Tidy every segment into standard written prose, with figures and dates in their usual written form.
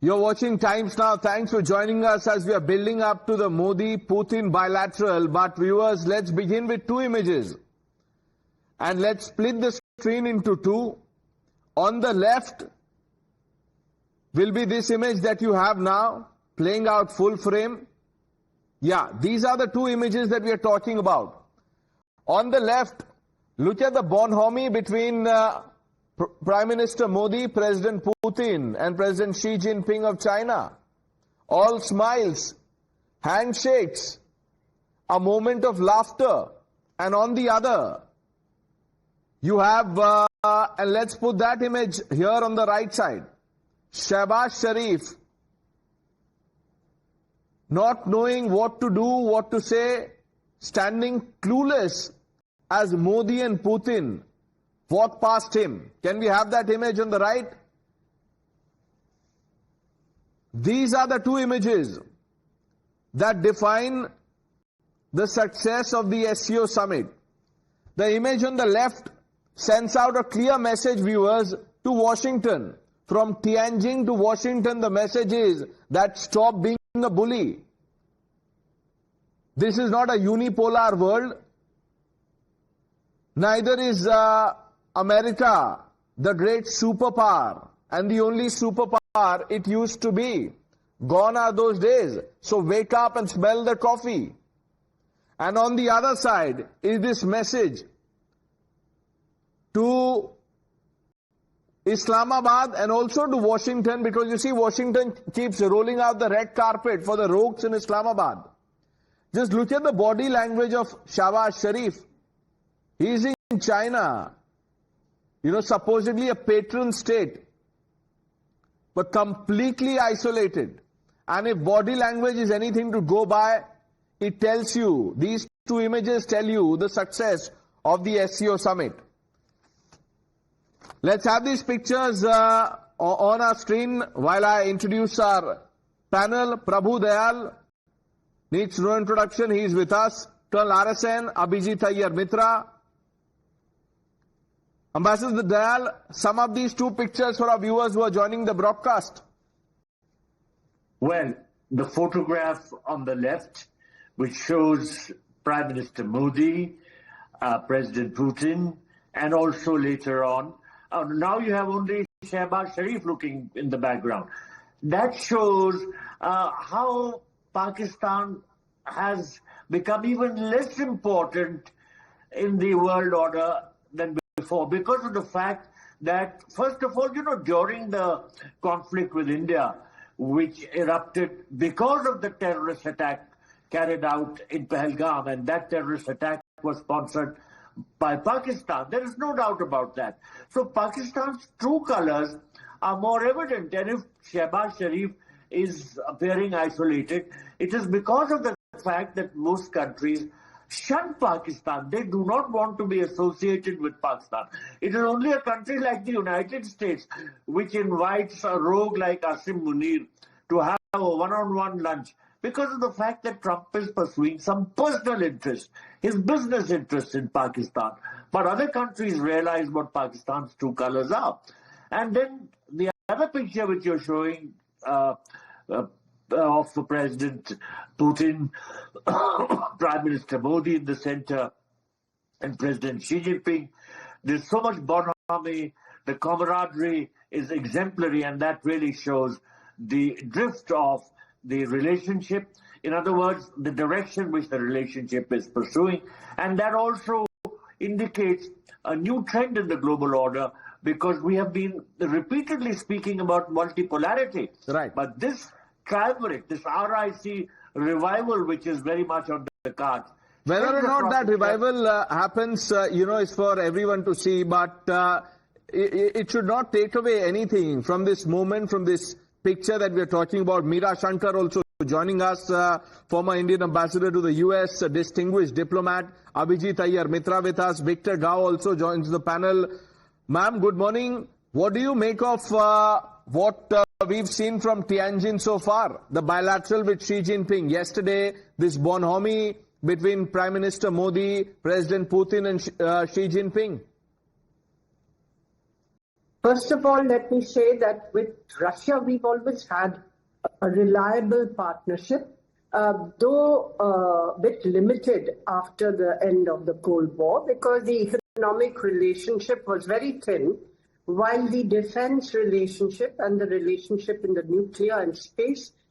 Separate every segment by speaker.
Speaker 1: You're watching Times Now. Thanks for joining us as we are building up to the Modi-Putin bilateral. But viewers, let's begin with two images. And let's split the screen into two. On the left will be this image that you have now, playing out full frame. Yeah, these are the two images that we are talking about. On the left, look at the bonhomie between Prime Minister Modi, President Putin, and President Xi Jinping of China. All smiles, handshakes, a moment of laughter. And on the other, you have, and let's put that image here on the right side, Shehbaz Sharif, not knowing what to do, what to say, standing clueless as Modi and Putin walk past him. Can we have that image on the right? These are the two images that define the success of the SCO Summit. The image on the left sends out a clear message, viewers, to Washington. From Tianjin to Washington, the message is that stop being a bully. This is not a unipolar world. Neither is America the great superpower and the only superpower it used to be. Gone are those days. So wake up and smell the coffee. And on the other side is this message to Islamabad and also to Washington, because you see Washington keeps rolling out the red carpet for the rogues in Islamabad. Just look at the body language of Shehbaz Sharif. He is in China, supposedly a patron state, but completely isolated. And if body language is anything to go by, it tells you, these two images tell you the success of the SCO Summit. Let's have these pictures on our screen while I introduce our panel. Prabhu Dayal needs no introduction. He is with us. Colonel RSN, Abhijit Iyer Mitra. Ambassador Dayal, sum up these two pictures for our viewers who are joining the broadcast.
Speaker 2: Well, the photograph on the left, which shows Prime Minister Modi, President Putin, and also later on, now you have only Shehbaz Sharif looking in the background. That shows how Pakistan has become even less important in the world order than before, because of the fact that, first of all, during the conflict with India, which erupted because of the terrorist attack carried out in Pahalgam, and that terrorist attack was sponsored by Pakistan. There is no doubt about that. So Pakistan's true colors are more evident. And if Shehbaz Sharif is appearing isolated, it is because of the fact that most countries shun Pakistan. They do not want to be associated with Pakistan. It is only a country like the United States which invites a rogue like Asim Munir to have a one-on-one lunch, because of the fact that Trump is pursuing some personal interest, his business interests in Pakistan. But other countries realize what Pakistan's true colors are. And then the other picture which you're showing of President Putin, Prime Minister Modi in the center, and President Xi Jinping, there's so much bonhomie, the camaraderie is exemplary, and that really shows the drift of the relationship. In other words, the direction which the relationship is pursuing. And that also indicates a new trend in the global order, because we have been repeatedly speaking about multipolarity.
Speaker 1: Right.
Speaker 2: But this triumvirate, this RIC revival, which is very much on the cards.
Speaker 1: Whether or not that revival happens, is for everyone to see, but it should not take away anything from this moment, from this picture that we are talking about. Meera Shankar also joining us, former Indian ambassador to the US, a distinguished diplomat. Abhijit Iyer Mitra with us. Victor Gao also joins the panel. Ma'am, good morning. What do you make of what we've seen from Tianjin so far? The bilateral with Xi Jinping yesterday, this bonhomie between Prime Minister Modi, President Putin and Xi Jinping.
Speaker 3: First of all, let me say that with Russia, we've always had a reliable partnership, though a bit limited after the end of the Cold War, because the economic relationship was very thin, while the defense relationship and the relationship in the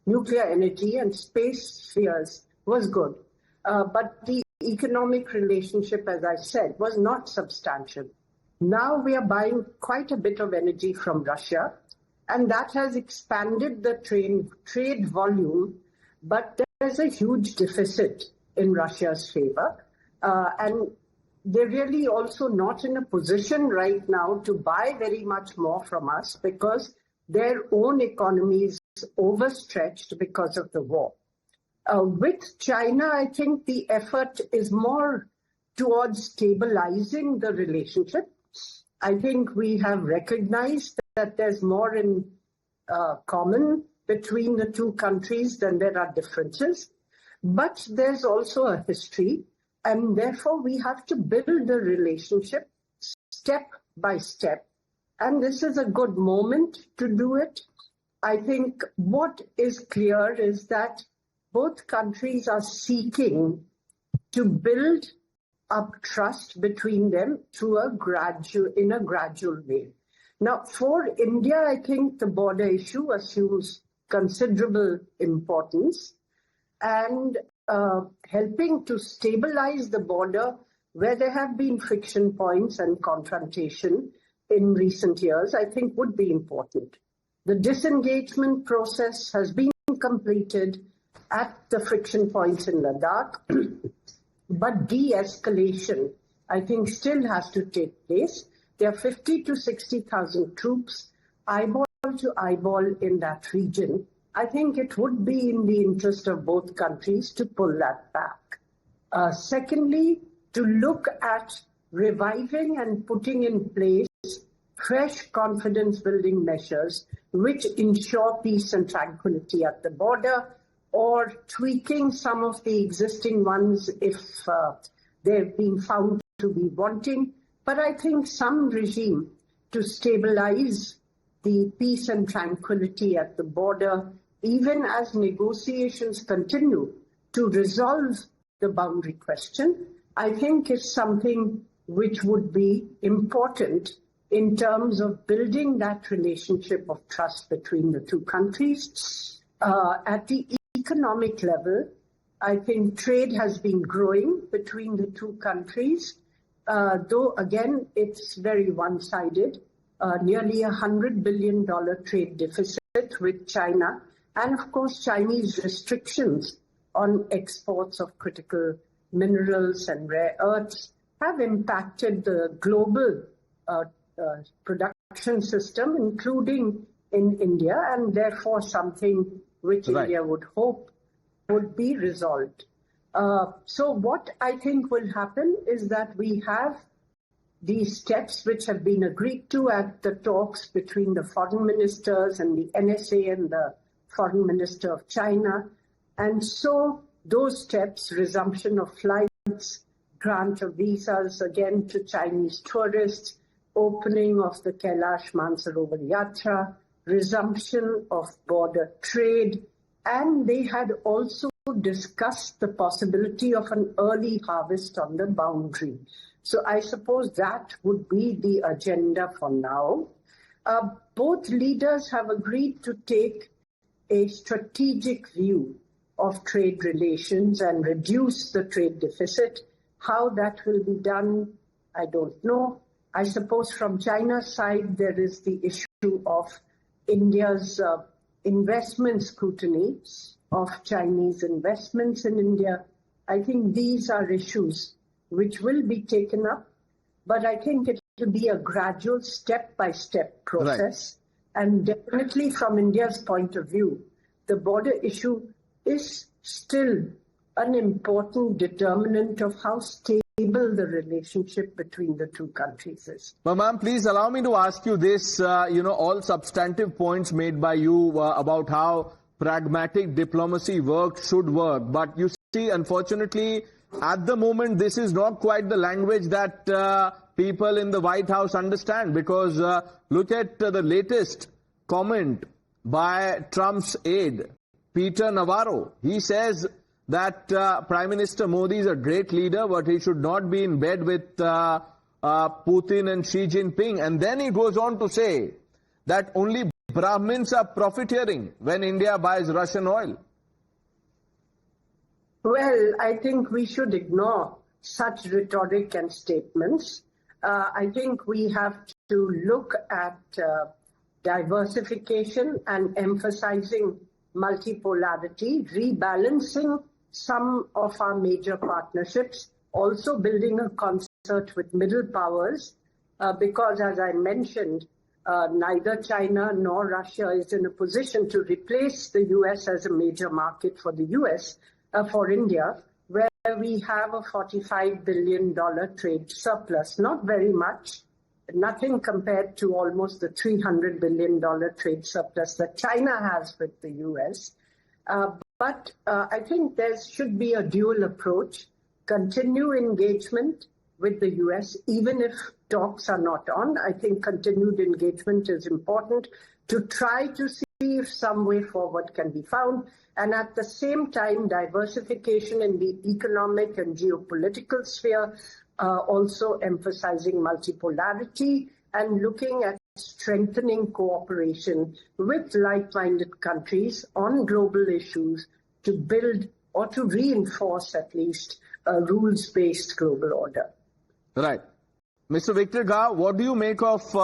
Speaker 3: nuclear energy and space spheres was good. But the economic relationship, as I said, was not substantial. Now we are buying quite a bit of energy from Russia, and that has expanded the trade volume, but there's a huge deficit in Russia's favor. And they're really also not in a position right now to buy very much more from us because their own economy is overstretched because of the war. With China, I think the effort is more towards stabilizing the relationship. I think we have recognized that there's more in common between the two countries than there are differences. But there's also a history, and therefore we have to build the relationship step by step. And this is a good moment to do it. I think what is clear is that both countries are seeking to build up trust between them in a gradual way. Now, for India, I think the border issue assumes considerable importance, and helping to stabilize the border where there have been friction points and confrontation in recent years, I think would be important. The disengagement process has been completed at the friction points in Ladakh, but de-escalation, I think, still has to take place. There are 50 to 60,000 troops, eyeball to eyeball in that region. I think it would be in the interest of both countries to pull that back. Secondly, to look at reviving and putting in place fresh confidence-building measures which ensure peace and tranquility at the border, or tweaking some of the existing ones if they've been found to be wanting. But I think some regime to stabilize the peace and tranquility at the border, even as negotiations continue to resolve the boundary question, I think is something which would be important in terms of building that relationship of trust between the two countries. At the economic level, I think trade has been growing between the two countries, though again it's very one-sided, nearly $100 billion trade deficit with China, and of course Chinese restrictions on exports of critical minerals and rare earths have impacted the global production system, including in India, and therefore something which India would hope would be resolved. So what I think will happen is that we have these steps which have been agreed to at the talks between the foreign ministers and the NSA and the foreign minister of China. And so those steps, resumption of flights, grant of visas again to Chinese tourists, opening of the Kailash Mansarovar Yatra, resumption of border trade, and they had also discussed the possibility of an early harvest on the boundary. So I suppose that would be the agenda for now. Both leaders have agreed to take a strategic view of trade relations and reduce the trade deficit. How that will be done, I don't know. I suppose from China's side, there is the issue of India's investment scrutiny of Chinese investments in India. I think these are issues which will be taken up, but I think it will be a gradual step-by-step process. Right. And definitely from India's point of view, the border issue is still an important determinant of how stable the relationship between the two countries is.
Speaker 1: Well, ma'am, please allow me to ask you this, all substantive points made by you about how pragmatic diplomacy should work. But you see, unfortunately, at the moment, this is not quite the language that people in the White House understand, because look at the latest comment by Trump's aide, Peter Navarro. He says that Prime Minister Modi is a great leader, but he should not be in bed with Putin and Xi Jinping. And then he goes on to say that only Brahmins are profiteering when India buys Russian oil.
Speaker 3: Well, I think we should ignore such rhetoric and statements. I think we have to look at diversification and emphasizing multipolarity, rebalancing some of our major partnerships, also building a concert with middle powers, because as I mentioned, neither China nor Russia is in a position to replace the US as a major market for the US, for India, where we have a $45 billion trade surplus. Not very much, nothing compared to almost the $300 billion trade surplus that China has with the US. But I think there should be a dual approach, continue engagement with the US, even if talks are not on. I think continued engagement is important to try to see if some way forward can be found. And at the same time, diversification in the economic and geopolitical sphere, also emphasizing multipolarity and looking at strengthening cooperation with like-minded countries on global issues to build or to reinforce at least a rules-based global order.
Speaker 1: Right. Mr. Victor Gao, what do you make of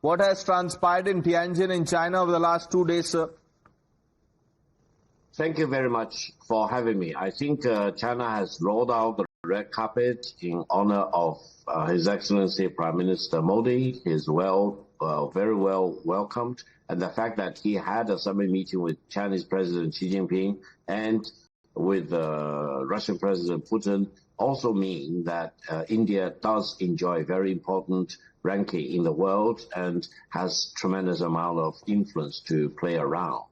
Speaker 1: what has transpired in Tianjin in China over the last 2 days, sir?
Speaker 4: Thank you very much for having me. I think China has rolled out the red carpet in honor of His Excellency Prime Minister Modi. He is very well welcomed. And the fact that he had a summit meeting with Chinese President Xi Jinping and with Russian President Putin also mean that India does enjoy very important ranking in the world and has tremendous amount of influence to play around.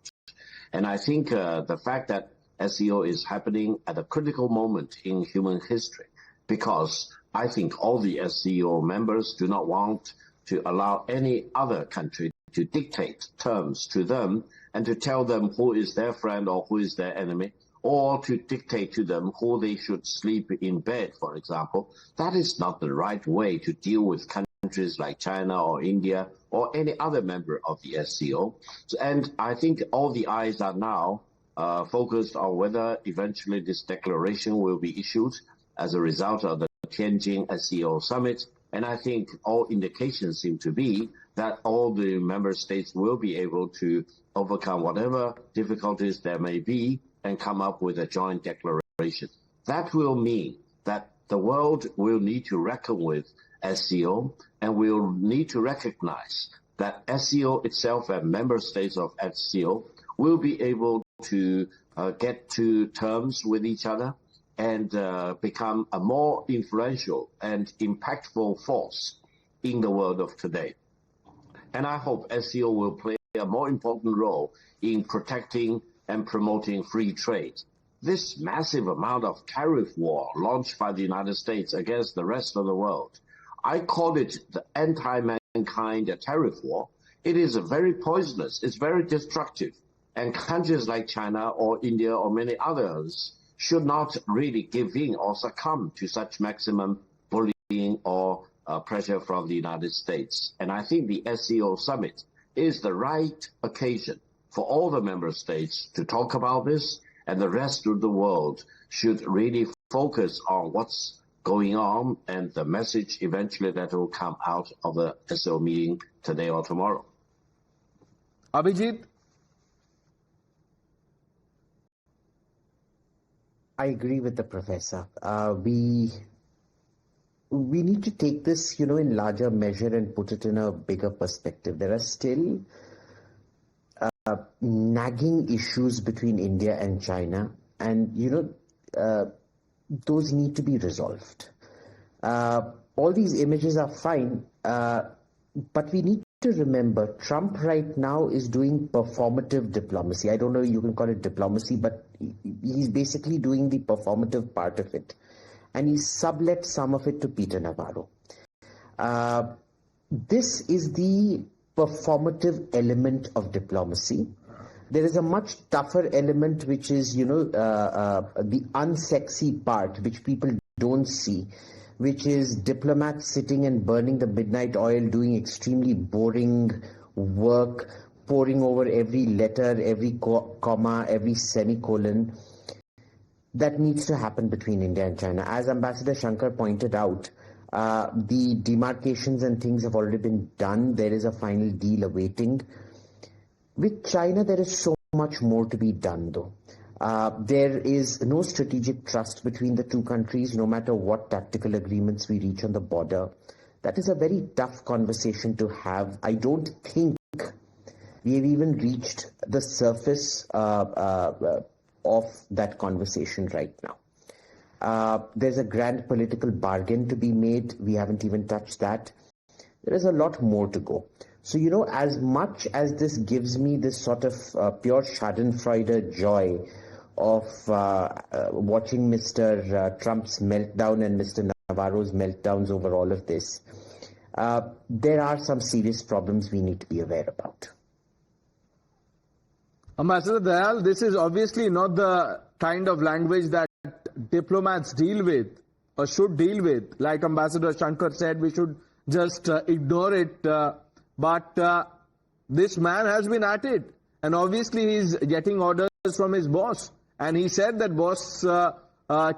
Speaker 4: And I think the fact that SCO is happening at a critical moment in human history, because I think all the SCO members do not want to allow any other country to dictate terms to them and to tell them who is their friend or who is their enemy, or to dictate to them who they should sleep in bed, for example. That is not the right way to deal with countries like China or India or any other member of the SCO. And I think all the eyes are now focused on whether eventually this declaration will be issued as a result of the Tianjin SCO Summit. And I think all indications seem to be that all the member states will be able to overcome whatever difficulties there may be and come up with a joint declaration. That will mean that the world will need to reckon with SCO and will need to recognize that SCO itself and member states of SCO will be able to get to terms with each other and become a more influential and impactful force in the world of today. And I hope SCO will play a more important role in protecting and promoting free trade. This massive amount of tariff war launched by the United States against the rest of the world, I call it the anti-mankind tariff war. It is very poisonous. It's very destructive. And countries like China or India or many others should not really give in or succumb to such maximum bullying or pressure from the United States. And I think the SCO Summit is the right occasion for all the member states to talk about this, and the rest of the world should really focus on what's going on and the message eventually that will come out of the SCO meeting today or tomorrow.
Speaker 1: Abhijit?
Speaker 5: I agree with the professor. We need to take this, in larger measure and put it in a bigger perspective. There are still nagging issues between India and China, and those need to be resolved. All these images are fine, but we need to remember Trump right now is doing performative diplomacy. I don't know, you can call it diplomacy, but he's basically doing the performative part of it, and he sublet some of it to Peter Navarro. This is the performative element of diplomacy. There is a much tougher element, which is, the unsexy part, which people don't see, which is diplomats sitting and burning the midnight oil, doing extremely boring work, poring over every letter, every comma, every semicolon. That needs to happen between India and China. As Ambassador Shankar pointed out, the demarcations and things have already been done. There is a final deal awaiting. With China, there is so much more to be done, though. There is no strategic trust between the two countries, no matter what tactical agreements we reach on the border. That is a very tough conversation to have. I don't think we have even reached the surface of that conversation right now. There's a grand political bargain to be made. We haven't even touched that. There is a lot more to go. So, as much as this gives me this sort of pure schadenfreude joy of watching Mr. Trump's meltdown and Mr. Navarro's meltdowns over all of this, there are some serious problems we need to be aware about.
Speaker 1: Ambassador Dayal, this is obviously not the kind of language that diplomats deal with or should deal with. Like Ambassador Shankar said, we should just ignore it. But this man has been at it. And obviously he's getting orders from his boss. And he said that boss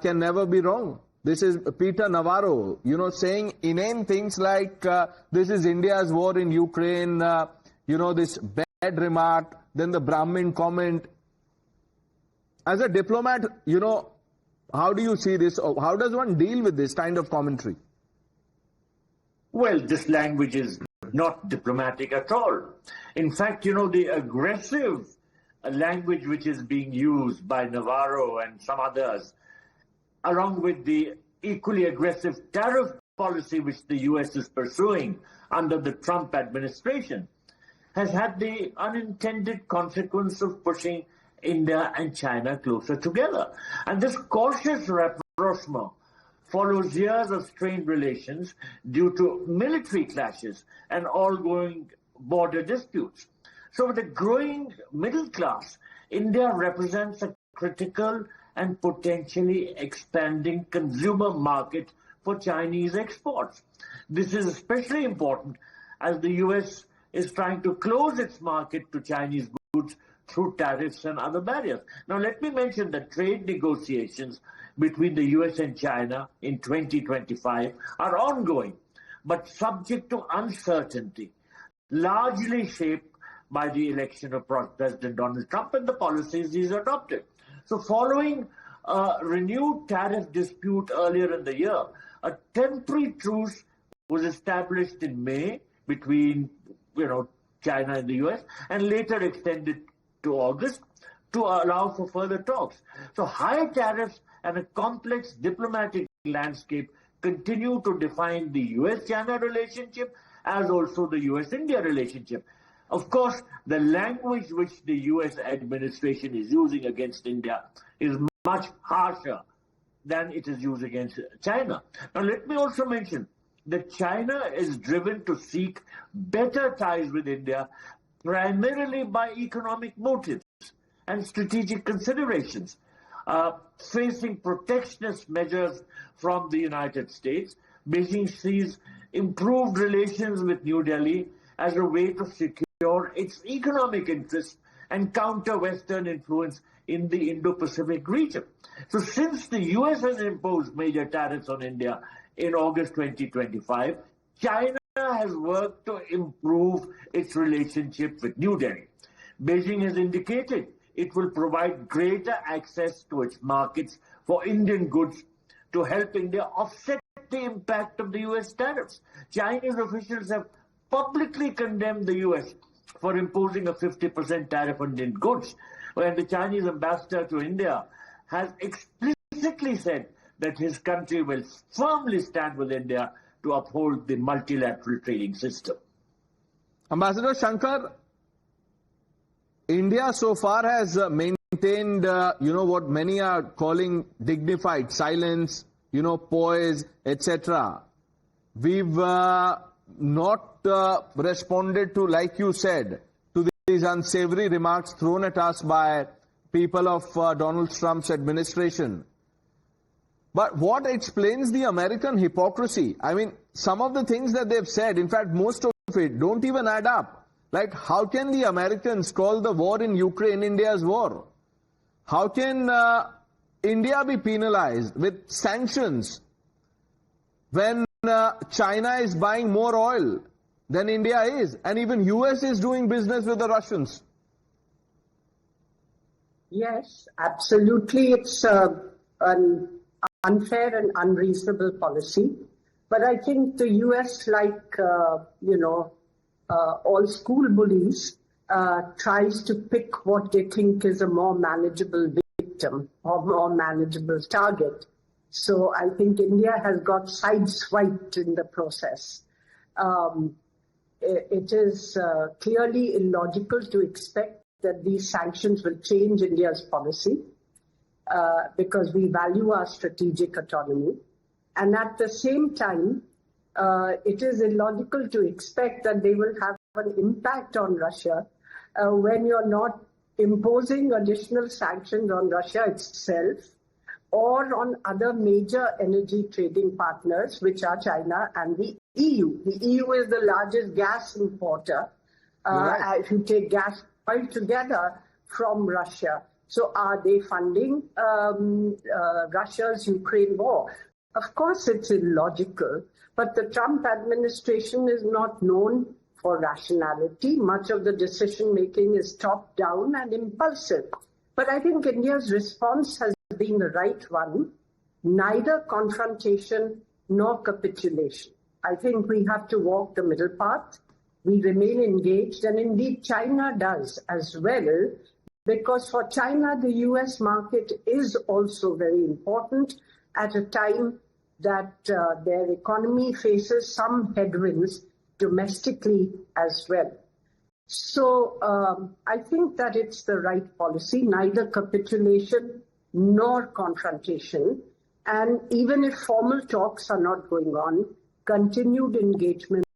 Speaker 1: can never be wrong. This is Peter Navarro, saying inane things like this is India's war in Ukraine, this bad remark, then the Brahmin comment. As a diplomat, how do you see this? How does one deal with this kind of commentary?
Speaker 2: Well, this language is not diplomatic at all. In fact, the aggressive language which is being used by Navarro and some others, along with the equally aggressive tariff policy which the US is pursuing under the Trump administration, has had the unintended consequence of pushing India and China closer together. And this cautious rapprochement follows years of strained relations due to military clashes and ongoing border disputes. So with a growing middle class, India represents a critical and potentially expanding consumer market for Chinese exports. This is especially important as the US is trying to close its market to Chinese goods through tariffs and other barriers. Now, let me mention that trade negotiations between the US and China in 2025 are ongoing, but subject to uncertainty, largely shaped by the election of President Donald Trump and the policies he's adopted. So following a renewed tariff dispute earlier in the year, a temporary truce was established in May between China and the US, and later extended to August to allow for further talks. So high tariffs and a complex diplomatic landscape continue to define the US-China relationship, as also the US-India relationship. Of course, the language which the US administration is using against India is much harsher than it is used against China. Now, let me also mention that China is driven to seek better ties with India primarily by economic motives and strategic considerations. Facing protectionist measures from the United States, Beijing sees improved relations with New Delhi as a way to secure its economic interests and counter Western influence in the Indo-Pacific region. So since the US has imposed major tariffs on India in August 2025, China has worked to improve its relationship with New Delhi. Beijing has indicated it will provide greater access to its markets for Indian goods to help India offset the impact of the US tariffs. Chinese officials have publicly condemned the US for imposing a 50% tariff on Indian goods, when the Chinese ambassador to India has explicitly said that his country will firmly stand with India to uphold the multilateral trading system.
Speaker 1: Ambassador Shankar, India so far has maintained, what many are calling dignified silence, poise, etc. we've not responded to, like you said, to these unsavory remarks thrown at us by people of Donald Trump's administration. But what explains the American hypocrisy? I mean, some of the things that they've said, in fact, most of it don't even add up. Like, how can the Americans call the war in Ukraine India's war? How can India be penalized with sanctions when China is buying more oil than India is, and even US is doing business with the Russians?
Speaker 3: Yes, absolutely. It's an unfair and unreasonable policy. But I think the US, like, all school bullies, tries to pick what they think is a more manageable victim or more manageable target. So I think India has got sideswiped in the process. It is clearly illogical to expect that these sanctions will change India's policy because we value our strategic autonomy. And at the same time, it is illogical to expect that they will have an impact on Russia when you're not imposing additional sanctions on Russia itself or on other major energy trading partners, which are China and the EU. The EU is the largest gas importer,
Speaker 1: Right.
Speaker 3: if you take gas oil together, from Russia. So are they funding Russia's Ukraine war? Of course, it's illogical, but the Trump administration is not known for rationality. Much of the decision-making is top-down and impulsive. But I think India's response has been the right one, neither confrontation nor capitulation. I think we have to walk the middle path. We remain engaged, and indeed China does as well, because for China, the US market is also very important at a time that their economy faces some headwinds domestically as well. So I think that it's the right policy, neither capitulation nor confrontation. And even if formal talks are not going on, continued engagement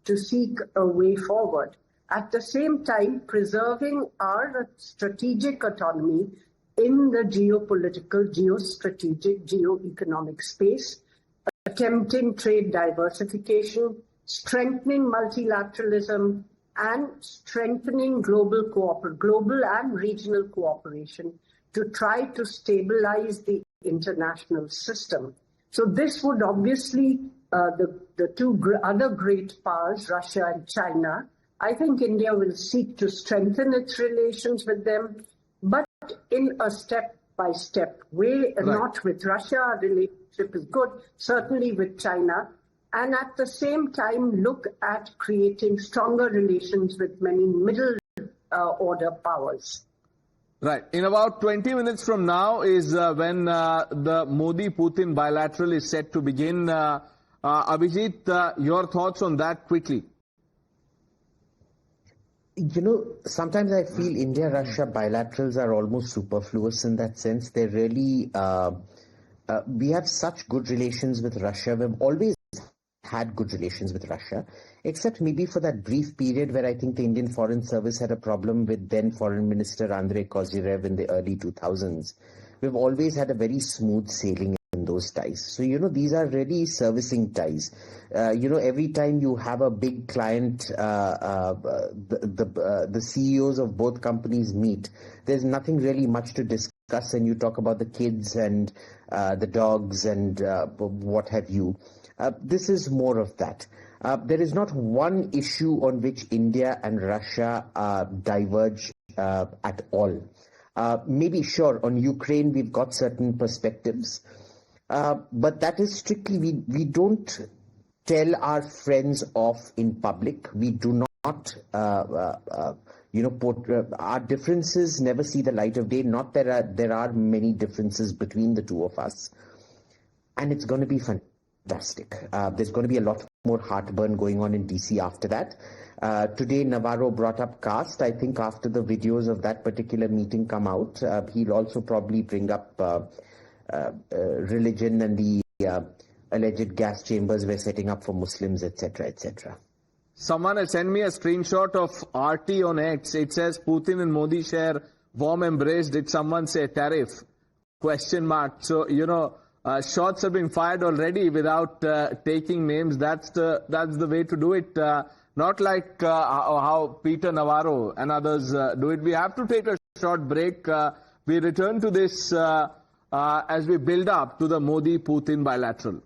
Speaker 3: to seek a way forward. At the same time, preserving our strategic autonomy in the geopolitical, geostrategic, geoeconomic space, attempting trade diversification, strengthening multilateralism, and strengthening global and regional cooperation to try to stabilize the international system. So this would obviously, the two other great powers, Russia and China, I think India will seek to strengthen its relations with them, but in a step-by-step way,
Speaker 1: Right.
Speaker 3: not with Russia. Our relationship is good, certainly with China, and at the same time look at creating stronger relations with many middle order powers.
Speaker 1: Right. In about 20 minutes from now is when the Modi-Putin bilateral is set to begin. Abhijit, your thoughts on that quickly.
Speaker 5: You know, sometimes I feel India-Russia bilaterals are almost superfluous in that sense. They're really, we have such good relations with Russia. We've always had good relations with Russia, except maybe for that brief period where I think the Indian Foreign Service had a problem with then Foreign Minister Andrei Kozyrev in the early 2000s. We've always had a very smooth sailing in those ties. So, you know, these are really servicing ties. Every time you have a big client, the CEOs of both companies meet, there's nothing really much to discuss, and you talk about the kids and the dogs and what have you. This is more of that. There is not one issue on which India and Russia diverge at all. Maybe, sure, on Ukraine we've got certain perspectives, but that is strictly, we don't tell our friends off in public. We do not, our differences never see the light of day. Not that there are many differences between the two of us, and it's going to be fantastic. There's going to be a lot more heartburn going on in DC after that. Today, Navarro brought up caste. I think after the videos of that particular meeting come out, he'll also probably bring up religion and the alleged gas chambers we're setting up for Muslims, etc., etc.
Speaker 1: Someone has sent me a screenshot of RT on X. It says Putin and Modi share warm embrace. Did someone say tariff? Question mark. So, shots have been fired already without taking names. That's the way to do it. Not like how Peter Navarro and others do it. We have to take a short break. We return to this as we build up to the Modi-Putin bilateral.